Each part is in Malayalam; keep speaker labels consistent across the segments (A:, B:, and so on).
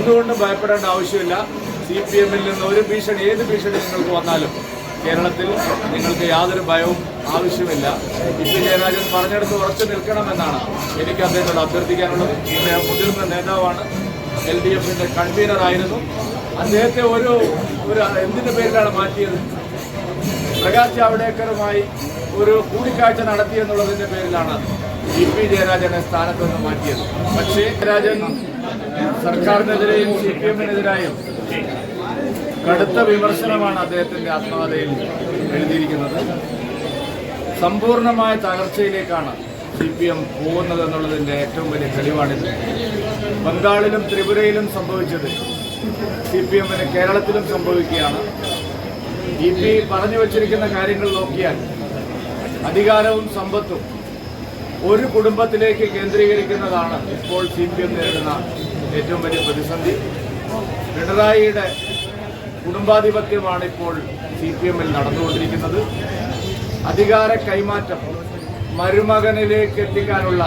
A: ഒന്നുകൊണ്ടും ഭയപ്പെടേണ്ട ആവശ്യമില്ല. CPM നിന്ന് ഒരു ഭീഷണി, ഏത് ഭീഷണി നിങ്ങൾക്ക് വന്നാലും കേരളത്തിൽ നിങ്ങൾക്ക് യാതൊരു ഭയവും ആവശ്യമില്ല. ഇ.പി. ജയരാജൻ പറഞ്ഞെടുത്ത് ഉറച്ചു നിൽക്കണമെന്നാണ് എനിക്ക് അദ്ദേഹത്തോട് അഭ്യർത്ഥിക്കാനുള്ളത്. അദ്ദേഹം മുതിർന്ന നേതാവാണ്, LDF-ന്റെ കൺവീനറായിരുന്നു. അദ്ദേഹത്തെ ഒരു എന്തിൻ്റെ പേരിലാണ് മാറ്റിയത്? പ്രകാശ് ജാവ്ദേക്കറുമായി ഒരു കൂടിക്കാഴ്ച നടത്തിയെന്നുള്ളതിൻ്റെ പേരിലാണ് ഇ.പി. ജയരാജനെ സ്ഥാനത്ത് നിന്ന് മാറ്റിയത്. പക്ഷേ ജയരാജൻ സർക്കാരിനെതിരെയും CPM-നെതിരായും കടുത്ത വിമർശനമാണ് അദ്ദേഹത്തിൻ്റെ ആത്മകഥയിൽ എഴുതിയിരിക്കുന്നത്. സമ്പൂർണമായ തകർച്ചയിലേക്കാണ് CPM പോകുന്നതെന്നുള്ളതിൻ്റെ ഏറ്റവും വലിയ തെളിവാണിത്. ബംഗാളിലും ത്രിപുരയിലും സംഭവിച്ചത് CPM-ന് കേരളത്തിലും സംഭവിക്കുകയാണ്. ഇ.പി. പറഞ്ഞു വച്ചിരിക്കുന്ന കാര്യങ്ങൾ നോക്കിയാൽ അധികാരവും സമ്പത്തും ഒരു കുടുംബത്തിലേക്ക് കേന്ദ്രീകരിക്കുന്നതാണ് ഇപ്പോൾ CPM നേരിടുന്ന ഏറ്റവും വലിയ പ്രതിസന്ധി. പിണറായിയുടെ കുടുംബാധിപത്യമാണ് ഇപ്പോൾ CPM-ൽ നടന്നുകൊണ്ടിരിക്കുന്നത്. അധികാര കൈമാറ്റം മരുമകനിലേക്ക് എത്തിക്കാനുള്ള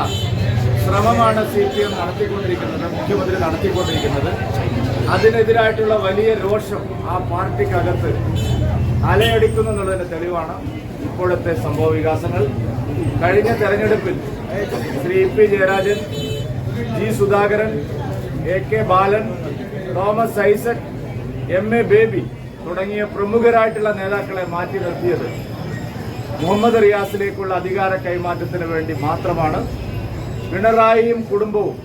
A: ശ്രമമാണ് CPM നടത്തിക്കൊണ്ടിരിക്കുന്നത്, മുഖ്യമന്ത്രി നടത്തിക്കൊണ്ടിരിക്കുന്നത്. അതിനെതിരായിട്ടുള്ള വലിയ രോഷം ആ പാർട്ടിക്കകത്ത് അലയടിക്കുന്നു എന്നുള്ളതിൻ്റെ തെളിവാണ് ഇപ്പോഴത്തെ സംഭവ വികാസങ്ങൾ. കഴിഞ്ഞ തെരഞ്ഞെടുപ്പിൽ Shri EP. Jayarajan, G. Sudhakaran, A.K. ബാലൻ, തോമസ് ഐസക്, M.A. ബേബി തുടങ്ങിയ പ്രമുഖരായിട്ടുള്ള നേതാക്കളെ മാറ്റി നിർത്തിയത് മുഹമ്മദ് റിയാസിലേക്കുള്ള അധികാര കൈമാറ്റത്തിന് വേണ്ടി മാത്രമാണ്. പിണറായിയും കുടുംബവും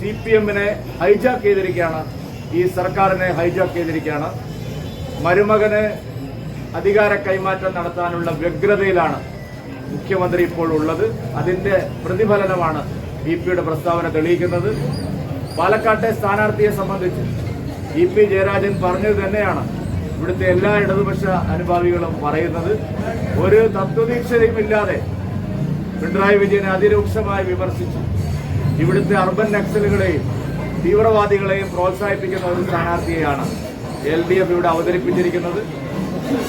A: CPM-നെ ഹൈജാക്ക് ചെയ്തിരിക്കുകയാണ്, ഈ സർക്കാരിനെ ഹൈജാക്ക് ചെയ്തിരിക്കുകയാണ്. മരുമകന് അധികാര കൈമാറ്റം നടത്താനുള്ള വ്യഗ്രതയിലാണ് മുഖ്യമന്ത്രി ഇപ്പോൾ ഉള്ളത്. അതിൻ്റെ പ്രതിഫലനമാണ് ഇ.പി.യുടെ പ്രസ്താവന തെളിയിക്കുന്നത്. പാലക്കാട്ടെ സ്ഥാനാർത്ഥിയെ സംബന്ധിച്ച് ഇ.പി. ജയരാജൻ പറഞ്ഞത് തന്നെയാണ് ഇവിടുത്തെ എല്ലാ ഇടതുപക്ഷ അനുഭാവികളും പറയുന്നത്. ഒരു തത്വദീക്ഷതയുമില്ലാതെ പിണറായി വിജയനെ അതിരൂക്ഷമായി വിമർശിച്ചു ഇവിടുത്തെ അർബൻ നക്സലുകളെയും തീവ്രവാദികളെയും പ്രോത്സാഹിപ്പിക്കുന്ന ഒരു സ്ഥാനാർത്ഥിയെയാണ് LDF ഇവിടെ അവതരിപ്പിച്ചിരിക്കുന്നത്.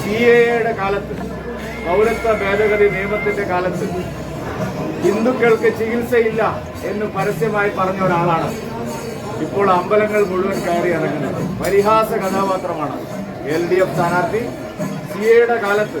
A: CAA-യുടെ കാലത്ത്, പൗരത്വ ഭേദഗതി നിയമത്തിന്റെ കാലത്ത് ഹിന്ദുക്കൾക്ക് ചികിത്സയില്ല എന്ന് പരസ്യമായി പറഞ്ഞ ഒരാളാണ് ഇപ്പോൾ അമ്പലങ്ങൾ മുഴുവൻ കയറി ഇറങ്ങുന്നത്. പരിഹാസ കഥാപാത്രമാണ് LDF സ്ഥാനാർത്ഥി. CAA-യുടെ കാലത്ത്